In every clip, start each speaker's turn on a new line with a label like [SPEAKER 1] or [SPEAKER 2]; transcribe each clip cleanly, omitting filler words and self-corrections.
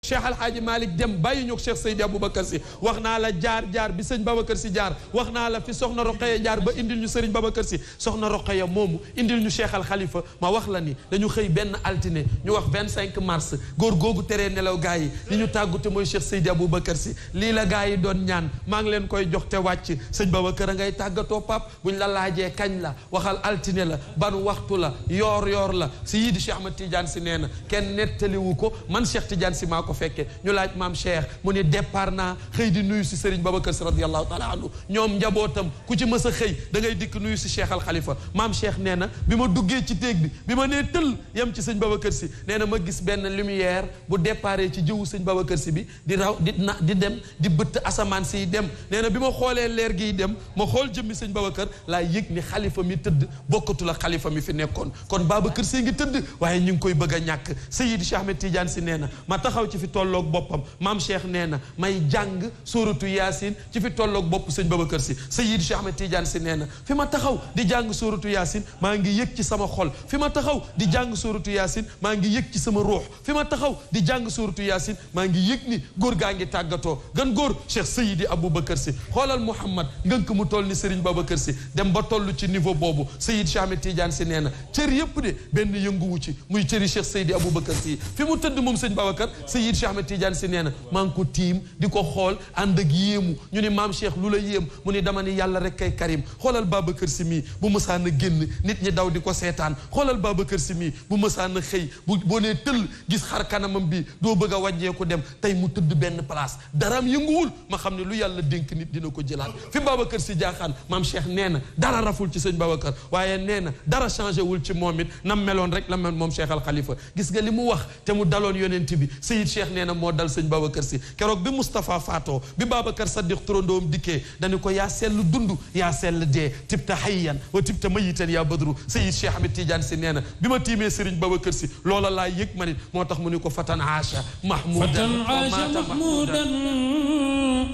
[SPEAKER 1] Cheikh Alhaaji Malick dem bàyyi ñoog Cheikh Seydi Aboubacar Sy wax naa la jaar bi sëñ Babacar Sy jaar wax naa la fi soxna Roqaya jaar ba indil ñu sëriñ Babacar Sy soxna Roqaya moomu indil ñu Cheikh Al Khalifa ma wax la ni dañu xëy benn altine ñu wax 25 mars góor googu teree nelaw gaa yi li ñu tàggute mooy Cheikh Seydi Aboubacar Sy lii la gaa yi doon ñaan maa ngi leen koy jox te wàcc sëñ Babacar a ngay tàggatoo pap buñ la laajee kañ la waxal altine la ban waxtu la yoor la Seydi Cheikh Ahmed Tidiane Sy nee na kenn nettaliwu ko man Cheikh Tidiane Sy maa ko fekke ñu laaj maam Cheikh mu ni départ naa xëy di nuyu si Serigne Babacar Sy radiyallahu taala anhu ñoom njabootam ku ci mës a xëy da ngay dikk nuyu si Cheikh Al Khalifa maam Cheikh nee na bi ma duggee ci téeg bi ma nee tëll yem ci sëñ Babacar Sy nee na ma gis benn lumière bu déparé ci jëwu sëñ Babacar Sy bi di raw di dem di bëtt asamaan si dem nee na bi ma xoolee leer gi dem ma xool jëmmi sëñ Babacar laa yëg ni xalifa mi tëdd bokkatu la xalifa mi fi nekkoon kon Babacar Sy ngi tëdd waaye ñu ngi koy bëgg a ñàkk Seydi Cheikh Ahmed Tidiane Sy nee na ma taxaw ci fi tolloog boppam maam Cheikh nee na may jàng sóoratu Yaasin ci fi tolloog bopp sëñ Babacar Sy Seydi Cheikh Ahmed Tidiane Sy nee na fi ma taxaw di jàng sóoratu Yaasin maa ngi yëg ci sama xol fi ma taxaw di jàng sóoratu Yaasin maa ngi yëg ci sama ruux fi ma taxaw di jàng sóoratu Yaasin maa ngi yëg ni góor gaa ngi tàggatoo gan góor Cheikh Seydi Aboubacar Sy xoolal Mouhamad ngënk mu toll ni Serigne Babacar Sy dem ba toll ci niveau boobu Seydi Cheikh Ahmed Tidiane Sy nee na cër yëpp de benn yënguwu ci muy cëri Cheikh Seydi Aboubacar Sy fi mu tëdd moom sëñ Babacar Seydi Cheikh Ahmed Tidiane Sy nee na maa ngi ko tiim di ko xool ànd ak yéemu ñu ni maam Cheikh lu la yéem mu ni dama ni yàlla rek kay karim xoolal Babacar Sy mii bu mësaan a génn nit ñi daw di ko seetaan xoolal Babacar Sy mii bu mësaan a xëy boo nee tëll gis xar kanamam bi doo bëgg a wàññeeku dem tey mu tëdd benn place daraam yënguwul ma xam ne lu yàlla dénk nit dina ko jëlaat fi Babacar Sy jaaxaan maam Cheikh nee na dara raful ci sëñ Babacar waaye nee na dara changé wul ci moom it nam meloon rek la mel moom Cheikh Al Khalifa gis nga li mu wax te mu daloon yonent bi Seyid Cheikh nee na moo dal sëñ Babacar Sy keroog bi Moustapha faatoo bi Babacar Saddiq turandoom dikkee dañu ko yaa sell dund yaa sell dee tibta hayyan wa tibta mayitan yaa badru Seyid Cheikh Ahmed Tidiane Sy nee na bi ma tiimee Serigne Babacar Sy loola laa yëg ma nit moo tax mu ni ko fatan aasha mahmudan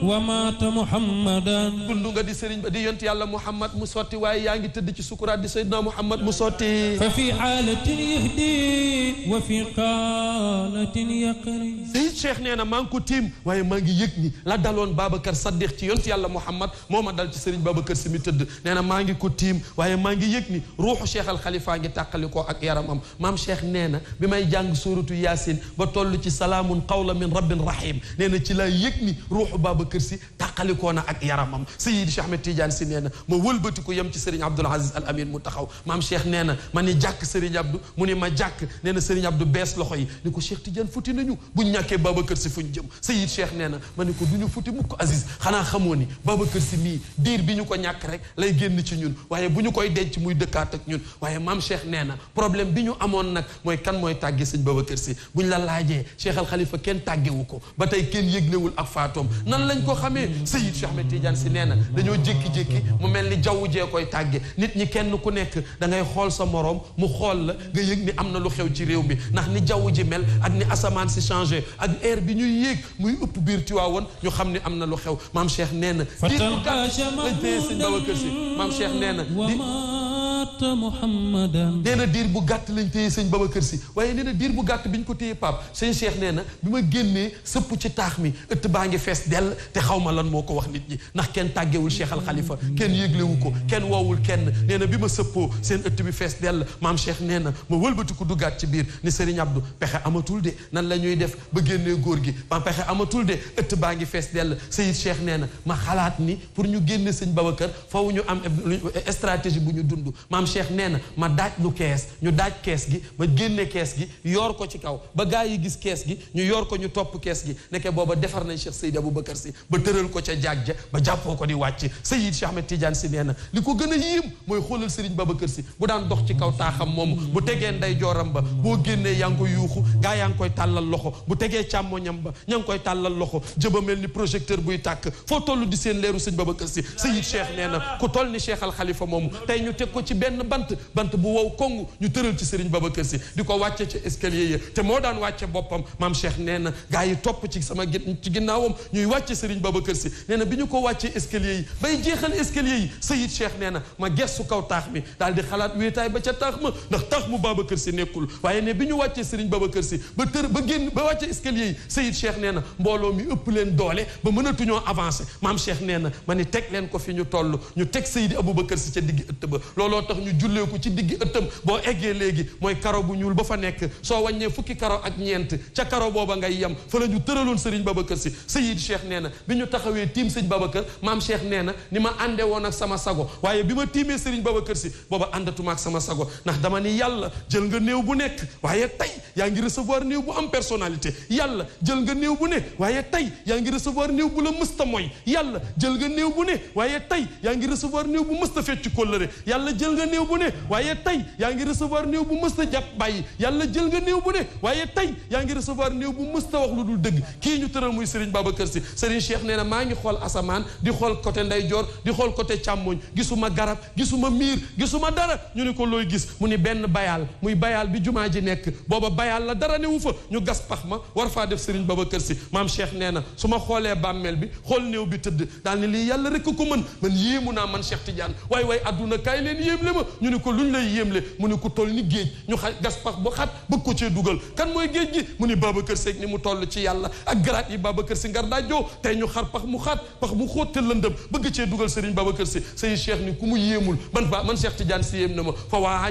[SPEAKER 2] wa maata muhammadan
[SPEAKER 1] dund nga di Serigne ba di yont yàlla Muhammad mu sotti waaye yaa ngi tëdd ci sukuraat di Seydina Muhammad mu sotti
[SPEAKER 2] fa fi haalatin yahdi wa fi qaalatin yaqri
[SPEAKER 1] Seyid Cheikh nee na maa ngi ko tiim waaye maa ngi yëg ni la daloon Babacar Saddiq ci yont yàlla Muhammad moo ma dal ci Serigne Babacar Sy mi tëdd nee na maa ngi ko tiim waaye maa ngi yëg ni ruuxu Cheikh Al Khalifa ngi tàqali ko ak yaramam maam Cheikh nee na bi may jàng suuratu Yaasin ba toll ci salaamun qawlan min rabbin rahim nee na ci laa yëg ni ruuxu Babacar Sy tàqali ko na ak yaramam Seydi Cheikh Ahmed Tidiane Sy nee na ma wëlbati ko yem ci Serigne Abdoul Aziz Al Amin mu taxaw maam Cheikh nee na ma ni jàkk Serigne Abdou mu ni ma jàkk nee na Serigne Abdou bees loxo yi ni ko Cheikh Tidiane futi nañu buñ ñàkkee Babacar Sy fuñ jëm Seyid Cheikh nee na ma ni ko du ñu futi mukk Aziz xanaa xamoo ni Babacar Sy mii diir bi ñu ko ñàkk rek lay génn ci ñun waaye bu ñu koy denc muy dëkkaat ak ñun waaye maam Cheikh nee na problème bi ñu amoon nag mooy kan mooy tàgge sëñ Babacar Sy buñ la laajee Cheikh Al Khalifa kenn tàggewu ko ba tey kenn yëglewul ak faatoom nan lañ ko xamee Seyid Cheikh Ahmed Tidiane Sy nee na dañoo jékki-jékki mu mel ni jaww jee koy tàgge nit ñi kenn ku nekk da ngay xool sa moroom mu xool la nga yëg ni am na lu xew ci réew mi ndax ni jaww ji mel ak ni asamaan si changé ak air bi ñuy yéeg muy ëpp biir Tiwaawoon ñu xam ni am na lu xew maam Cheikh nee na diir bu gàtt lañ téye sëñ Babacar Sy maam Cheikh nee na nee na diir bu gàtt lañ téye sëñ Babacar Sy waaye nee na diir bu gàtt bi ñu ko téye Pape sëñ Cheikh nee na bi ma génnee sëpp ci taax mi ëtt baa ngi fees dell te xaw ma lan moo ko wax nit ñi ndax kenn tàggewul Cheikh Al Khalifa kenn yëglewu ko kenn woowul kenn nee na bi ma sëppoo seen ëtt bi fees dell maam Cheikh nee na ma wëlbati ko duggaat ci biir ni Serigne Abdou pexe amatul de nan la ñuy def ba génnee góor gi ma pexe amatul de ëtt baa ngi fees dell Seyid Cheikh nee na ma xalaat ni pour ñu génne sëñ Babacar faw ñu am stratégie bu ñu dund maam Cheikh nee na ma daaj lu kees ñu daaj kees gi ma génne kees gi yoor ko ci kaw ba gaa yi gis kees gi ñu yoor ko ñu topp kees gi nekke booba defar nañ Cheikh Seydi Aboubacar Sy ba tëral ko ca jaag ja ba jàppoo ko di wàcc Seyid Cheikh Ahmed Tidiane Sy nee na li ko gën a yéem mooy xoolal Serigne Babacar Sy bu daan dox ci kaw taaxam moomu bu tegee nday jooram ba boo génnee yaa ngi koy yuuxu gaa yaa ngi koy tàllal loxo bu tegee càmmoñam ba ña ngi koy tàllal loxo jëba mel ni projecteur buy tàkk foo toll di seen leeru sëñ Babacar Sy Seyid Cheikh nee na ku toll ni Cheikh Al Khalifa moomu tey ñu teg ko ci benn benn bant bu wow kongu ñu tëral ci Serigne Babacar Sy di ko wàcce ci escalier yi te moo daan wàcce boppam maam Cheikh nee na gaa yi topp ci ci ginnaawam ñuy wàcce Serigne Babacar Sy nee na bi ñu ko wàccee escalier yi bay jeexal escalier yi Sayid Cheikh nee na ma gestu kaw taax mi daal di xalaat wéetaay ba ca taax ma ndax taax mu Babacar Sy nekkul waaye ne bi ñu wàccee Serigne Babacar Sy ba génn ba wàcce escalier yi Sayid Cheikh nee na mbooloo mi ëpp leen doole ba mënatuñoo avancé maam Cheikh nee na ma ni teg leen ko fi ñu toll ñu teg Seydi Aboubacar Sy ca diggi ëtt ba looloo tax ñu jullee ko ci diggi ëttam boo eggee léegi mooy karo bu ñuul ba fa nekk soo wàññee fukki karo ak ñeent ca karo booba ngay yem fa la ñu tëraloon Serigne Babacar Sy Sayid Cheikh nee na bi ñu taxawee tiim sëñ Babacar maam Cheikh nee na ni ma ànde woon ak sama sago waaye bi ma tiimee Serigne Babacar Sy booba àndatuma ak sama sago ndax dama ni yàlla jël nga néew bu nekk waaye tey yaa ngi recevoir néew bu am personnalité yàlla jël nga néew bu ne waaye tey yaa ngi recevoir néew bu la mësta mooy yàlla jël nga néew bu ne waaye tey yaa ngi recevoir néew bu mësta fecc kóllëre yàlla jël nga néew bu ne waaye tey yaa ngi recevoir néew bu mësta jàpp bàyyi yàlla jël nga néew bu ne waaye tey yaa ngi recevoir néew bu mësta wax lu dul dëgg kii ñu tëral muy Serigne Babacar Sy Serigne Cheikh nee na maa ngi xool asamaan di xool côté ndeyjoor di xool côté càmmoñ gisuma garab gisuma miir gisuma dara ñu ne ko looy gis mu ni benn bayaal muy bayaal bi jumaa ji nekk booba bayaal la dara newu fa ñu gas pax ma war faa def Serigne Babacar Sy maam Cheikh nee na su ma xoolee bàmmeel bi xool néew bi tëdd daal ni lii yàlla rek ko mën man yéemu naa man Cheikh Tidiane waay adduna kaay leen yéemle ma ñu ne ko luñ lay yéemle mu ne ko toll ni géej ñu gas pax ba xat bëgg ko cee dugal kan mooy géej gi mu ni Babacar Sy ni mu toll ci yàlla ak garaat yi Babacar Sy ngar daajoo tey ñu xar pax mu xóot te lëndëm bëgg cee dugal Serigne Babacar Sy say Cheikh ni ku mu yéemul man Cheikh Tidiane Sy yéem na ma fa waa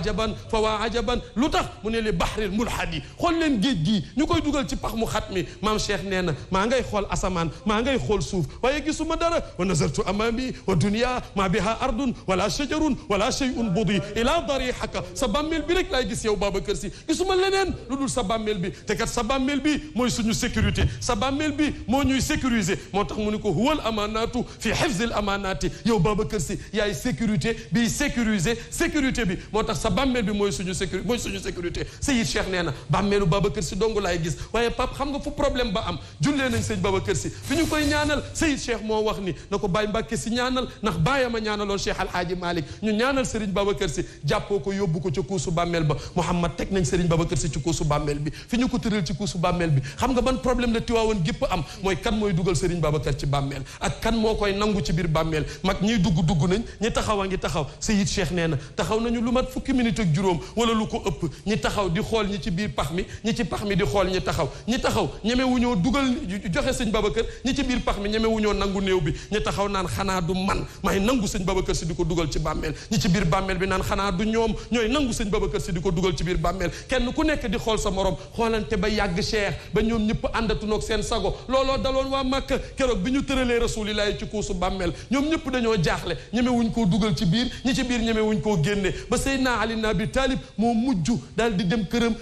[SPEAKER 1] ajaban lu tax mu ne li bahril mulhadi xool leen géej gii ñu koy dugal ci pax mu xat mi maam Cheikh nee na maa ngay xool asamaan maa ngay xool suuf waaye gisuma dara wa nazartu amami wa dunya ma biha ardun wala shajarun wala shay'un budi ila darihaka sa bàmmeel bi rek laay gis yow Babacar Sy gisuma leneen lu dul sa bàmmeel bi te kat sa bàmmeel bi mooy suñu sécurité sa bàmmeel bi moo ñuy sécuriser moo tax mu ne ko huwal amanatu fi hifzil amanati yow Babacar Sy yaay sécurité bi sécuriser sécurité bi moo tax sa bàmmeel bi mooy suñu sécurité Sayid Cheikh nee na bàmmeelu Babacar Sy dong laay gis waaye pap xam nga fu problème ba am jullee nañ sëñ Babacar Sy fi ñu koy ñaanal Sayid Cheikh moo wax ni na ko Baye Mbàkke Sy ñaanal ndax bàyyama ñaanaloon Cheikh Alhaaji Malick ñu ñaanal Serigne Babacar Sy jàppoo ko yóbbu ko ca kuusu bàmmeel ba Mouhamad teg nañ Serigne Babacar Sy ci kuusu bàmmeel bi fi ñu ko tëral ci kuusu bàmmeel bi xam nga ban problème la Tiwaawoon gépp am mooy kan mooy dugal Serigne Babacar ci bàmmeel ak kan moo koy nangu ci biir bàmmeel mag ñiy dugg nañ ñi taxaw a ngi taxaw Sayid Cheikh nee na taxaw nañu lu mat fukki minute ak juróom wala lu ko ëpp ñi taxaw di xool ñi ci biir pax mi ñi ci pax mi di xool ñi taxaw ñeme wu ñoo dugal joxe sëñ Babacar ñi ci biir pax mi ñeme wu ñoo nangu néew bi ñi taxaw naan xanaa du man may nangu sëñ Babacar Sy di ko dugal ci bàmmeel ñi ci biir bàmmeel bi naan xanaa du ñoom ñooy nangu sëñ Babacar Sy di ko dugal ci biir bàmmeel kenn ku nekk di xool sa morom xoolante ba yàgg Cheikh ba ñoom ñëpp àndatunoog seen sago looloo daloon waa Màkka keroog bi ñu tëralee rasulillahi ci kuusu bàmmeel ñoom ñëpp dañoo jaaxle ñeme wuñ koo dugal ci biir ñi ci biir ñeme wuñ koo génne ba Seydina Ali ibn Abi Talib moo mujj daal di dem këram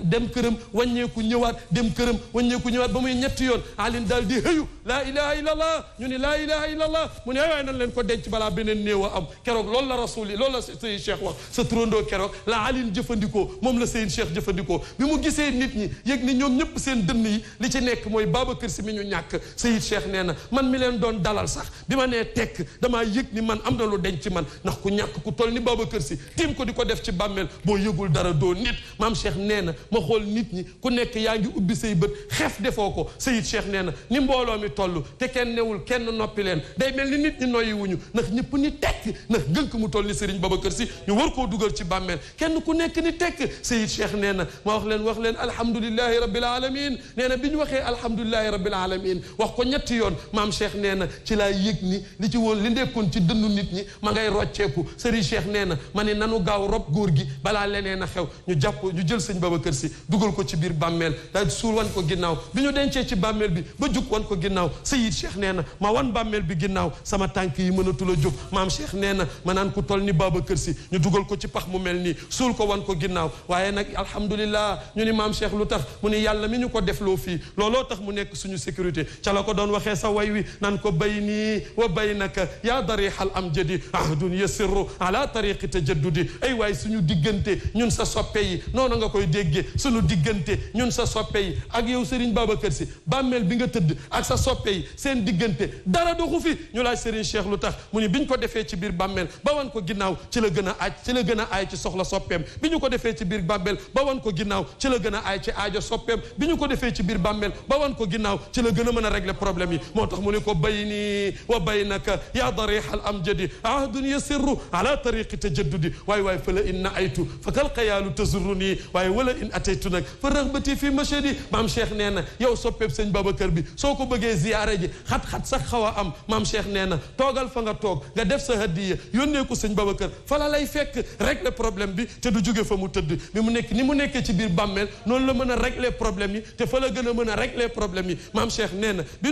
[SPEAKER 1] dem këram wàññeeku ñëwaat dem këram wàññeeku ñëwaat ba muy ñetti yoon Ali daal di hëyu laa ilaha illallah ñu ni laa ilaha illallah mu ne waaye nan leen ko denc balaa beneen néew a am keroog loolu la rasuli loolu la Seydi Cheikh wax sa turandoo keroog la Ali jëfandikoo moom la Seydi Cheikh jëfandikoo bi mu gisee nit ñi yëg ni ñoom ñëpp seen dënn yi li ci nekk mooy Babacar Sy mi ñu ñàkk Seydi Cheikh nee na man mi leen doon dalal sax bi ma nee tekk damaa yëg ni man am na lu denc ci man ndax ku ñàkk ku toll ni Babacar Sy tiim ko di ko def ci bàmmeel boo yëgul dara doo nit maam Cheikh nee na ma xool nit ñi ku nekk yaa ngi ubbi say bët xef defoo ko Seydi Cheikh nee na ni mbooloo mi toll te kenn newul kenn noppi leen day mel ni nit ñi noyyi wuñu ndax ñëpp ni tekk ndax ngënk mu toll ni Serigne Babacar Sy ñu war koo dugal ci bàmmeel kenn ku nekk ni tekk Seydi Cheikh nee na ma wax leen alhamdulillahi rabbil alamin nee na bi ñu waxee alhamdulillahi rabbil alamin wax ko ñetti yoon maam Cheikh nee na ci laa yëg ni li ci woon li nekkoon ci dënnu nit ñi ma ngay rocceeku Serigne Cheikh nee na ma ne nanu gaaw rob góor gi balaa leneen a xew ñu jël sëñ Babacar Sy dugal ko ci biir bàmmeel daal suul wan ko ginnaaw bi ñu dencee ci bàmmeel bi ba jug wan ko ginnaaw Seydi Cheikh nee na ma wan bàmmeel bi ginnaaw sama tànk yi mënatul a jóg maam Cheikh nee na ma naan ku toll ni Babacar Sy ñu dugal ko ci pax mu mel nii suul ko wan ko ginnaaw waaye nag alhamdulillah ñu ni maam Cheikh lu tax mu ni yàlla mi ñu ko defloo fii looloo tax mu nekk suñu sécurité ca la ko doon waxee sa way wi naan ko bayni wa baynaka yaa darixal amjadi ahdun yasirru ala tariqi tajaddudi ay waay suñu diggante ñun sa soppe yi noonu nga koy déggee suñu diggante ñun sa soppe yi ak yow Serigne Babacar Sy bàmmeel bi nga tëdd ak sa soppe yi seen diggante dara doxu fi ñu laaj Serigne Cheikh lu tax mu ni biñ ko defee ci biir bàmmeel ba wan ko ginnaaw ginnaaw ci la gën a aaj ci la gën a aay ci soxla soppeem bi ñu ko defee ci biir bàmmeel ba wan ko ginnaaw ci la gën a aay ci aajo soppeem bi ñu ko defee ci biir bàmmeel ba wan ko ginnaaw ci la gën a mën a régler problème yi moo tax mu ne ko bayni wa baynaka ya darihal amjadi ahdun yasirru ala tariqi tajaddudi waaye waaye fa la in na aytu fa kal xayaalu tazurruni waaye wala in ataytu nag fa ragbati fi machadi maam Cheikh nee na yow soppeeb sëñ Babacar bi soo ko bëggee ziyaare ji xat-xat sax xaw a am maam Cheikh nee na toogal fa nga toog nga def sa hadiya yónnee ko sëñ Babacar fa la lay fekk régler problème bi te du jóge fa mu tëdd mi mu nekk ni mu nekkee ci biir bàmmeel noonu la mën a régler problème yi te fa la gën a mën a régler problème yi maam Cheikh nee na bi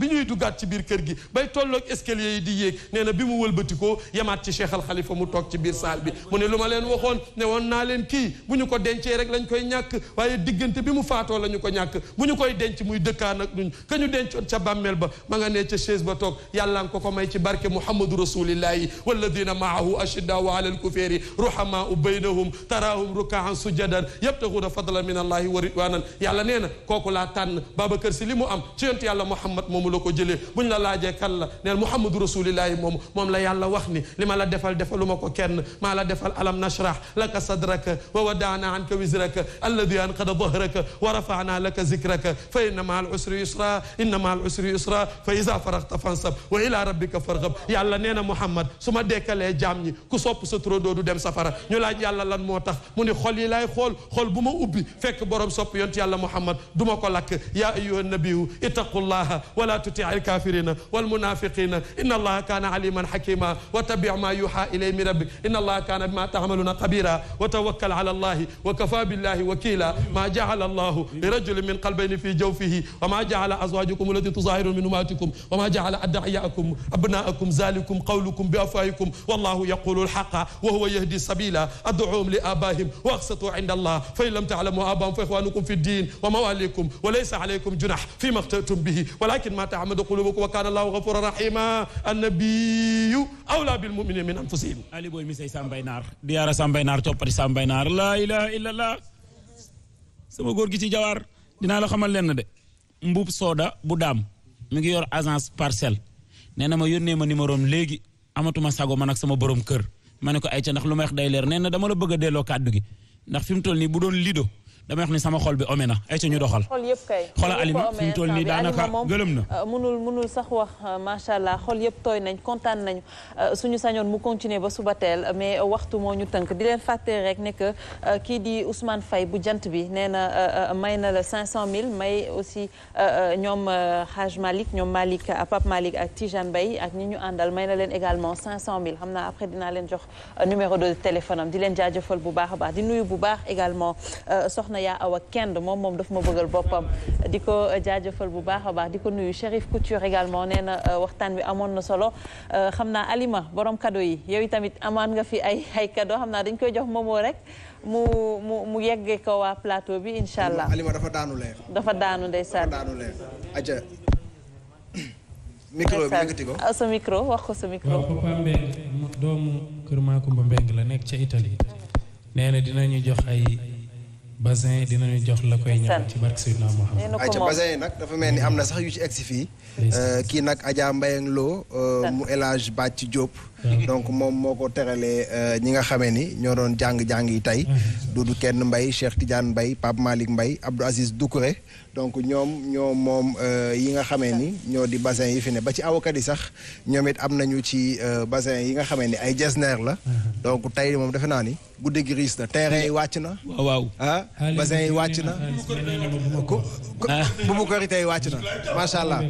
[SPEAKER 1] ñuy duggaat ci biir kër gi bay tolloog escalier yi di yéeg nee na bi mu wëlbatikoo yamaat ci Cheikh Al Khalifa mu toog ci biir saal bi mu ne lu ma leen waxoon ne woon naa leen kii bu ñu ko dencee rek lañ koy ñàkk waaye diggante bi mu faatoo la ñu ko ñàkk bu ñu koy denc muy dëkkaan ak duñ ka ñu dencoon ca bàmmeel ba ma nga ne ca chaise ba toog yàlla nga ko may ci barke Muhammadu rasulillahi walladina maahu ashiddaau ala alkufari ruhamaau baynahum taraahum rukaan sujadan yabtaxuuna fadlan min allahi wa ridwanan yàlla nee na kooku laa tànn Babacar Si li mu am ci yonent yàlla Muhammad moomu la ko jëlee buñ la laajee kan la neen Muhammadu rasulillahi moom la yàlla wax ni li ma la defal defaluma ko kenn maa la defal alam nashrah laka sadraka wa wadaana anka wizraka alladi anqada dahraka wa rafana laka zikraka fa inna ma al usri yusra inna ma al usri yusra fa iza faragta fansab wa ila rabbika farghab yàlla nee na Muhammad su ma dekkalee jaam ñi ku sopp sa turandoo du dem safara ñu laaj yàlla lan moo tax mu ni xol yi laay xool bu ma ubbi fekk borom sopp yonent yàlla Muhammad du ma ko lakk ya ayyuha nabiyu ittaqullaha wala tuti al kafirina wal munafiqina inna allaha kana aliman hakima wa tabi ma yuha ilay min rabbik inna allaha kana bima ta'maluna khabira wa tawakkal ala allahi wa kafa billahi wakila ma ja'ala allahu li rajulin min qalbayni fi jawfihi wa ma ja'ala azwajukum allati tuzahiruna min ummatikum wa ma ja'ala ad'iyakum abna'akum zalikum qawlukum bi afwahikum wallahu yaqulu al-haqqa wa huwa yahdi sabila ad'uhum li abahim wa aqsitu 'inda allah fa in lam ta'lamu abahum fa ikhwanukum fi ad-din wa mawalikum wa laysa 'alaykum junah fima ikhtaltum bihi walakin ma ta'ammadu qulubukum wa kana allahu ghafuran rahima an-nabiyyu awla bil mu'minina min anfusihim
[SPEAKER 3] ali boy mi say sambay naar diyaara sambay naar coppati sambay naar la ilaha illallah sama góor gi ci Jawar dinaa la xamal leen de Mbuub Sooda bu daam mi ngi yor agence Parcelles nee na ma yónnee ma numéro am léegi amatuma sago man ak sama borom kër ma ne ko ay ca ndax lu ma wax day leer nee na dama la bëgg a delloo kàddu gi ndax fi mu toll nii bu doon lido dama wax ni sama xol bi ome na ay ca ñu doxal.
[SPEAKER 4] xol yëpp kay.
[SPEAKER 3] xoolal Alima fi mu toll nii daanaka gëlëm na.
[SPEAKER 4] munul sax wax macha allah xol yëpp tooy nañ kontaan nañu suñu sañoon mu continuer ba suba teel mais waxtu moo ñu tënk di leen fàttali rek ne que kii di Ousmane Faye bu jant bi nee na may na la 500000 may aussi ñoom Haj Malick ñoom Malick Pape Malick ak Tijane Mbaye ak ñi ñu àndal may na leen également 500000 xam naa après dinaa leen jox numéro de téléphone am di leen jaajëfal bu baax a baax di nuyu bu baax également soxna yaa awa kenn moom daf ma bëggal boppam di ko jaajëfal bu baax a baax di ko nuyu Chérif Couture également nee na waxtaan bi amoon na solo xam naa Alima borom cadeau yi yow tamit amaan nga fi ay cadeau xam naa dañ koy jox Momo rek mu yeggee ko waa plateau bi incha allah.
[SPEAKER 5] Alima dafa daanu leer.
[SPEAKER 4] dafa daanu ndeysaan.
[SPEAKER 5] dafa daanu leer. aja micro bi yëkkati ko.
[SPEAKER 4] sa micro wax ko sa micro.
[SPEAKER 2] waaw Papa Mbengue doomu kër Makumba Mbengue la nekk ca Italie nee na dinañu jox ay basin dinañu jox la koy ñaan ci barke Seydina Muhammad.
[SPEAKER 5] ay ca basin yi nag dafa mel ni am na sax yu ci egsi fii. kii nag Adja Mbayang Lo mu élage Bàcc Diop. donc moom moo ko teralee ñi nga xamee ni ñoo doon jàng yi tey. Dudu Kenn Mbaye Cheikh Tidiane Mbaye Pape Malick Mbaye Abdou Aziz Doucouré donc ñoom moom yi nga xamee ni ñoo di bassin yi fi ne ba ci avocat yi sax ñoom it am nañu ci bassin yi nga xamee ni ay jesner la. donc tey moom defe naa ni guddi gi riis na terrain yi wàcc na.
[SPEAKER 3] waaw
[SPEAKER 5] ah bassin yi wàcc na. bu ko tey wàcc na macha allah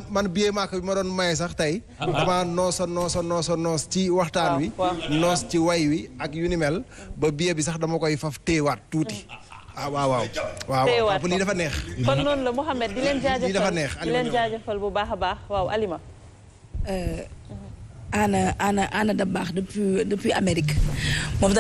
[SPEAKER 5] man billet maak bi ma doon maye sax tey. dama noos ci waxtaan wi. noos ci way wi ak yu ni mel ba billet bi sax dama koy faf téewaat tuuti. waaw lii dafa neex.
[SPEAKER 4] kon noonu la Mouhamed di leen jaajëfal
[SPEAKER 5] lii dafa neex
[SPEAKER 4] di leen jaajëfal bu baax a baax waaw Alima.
[SPEAKER 6] Ana da baax depuis Amérique moom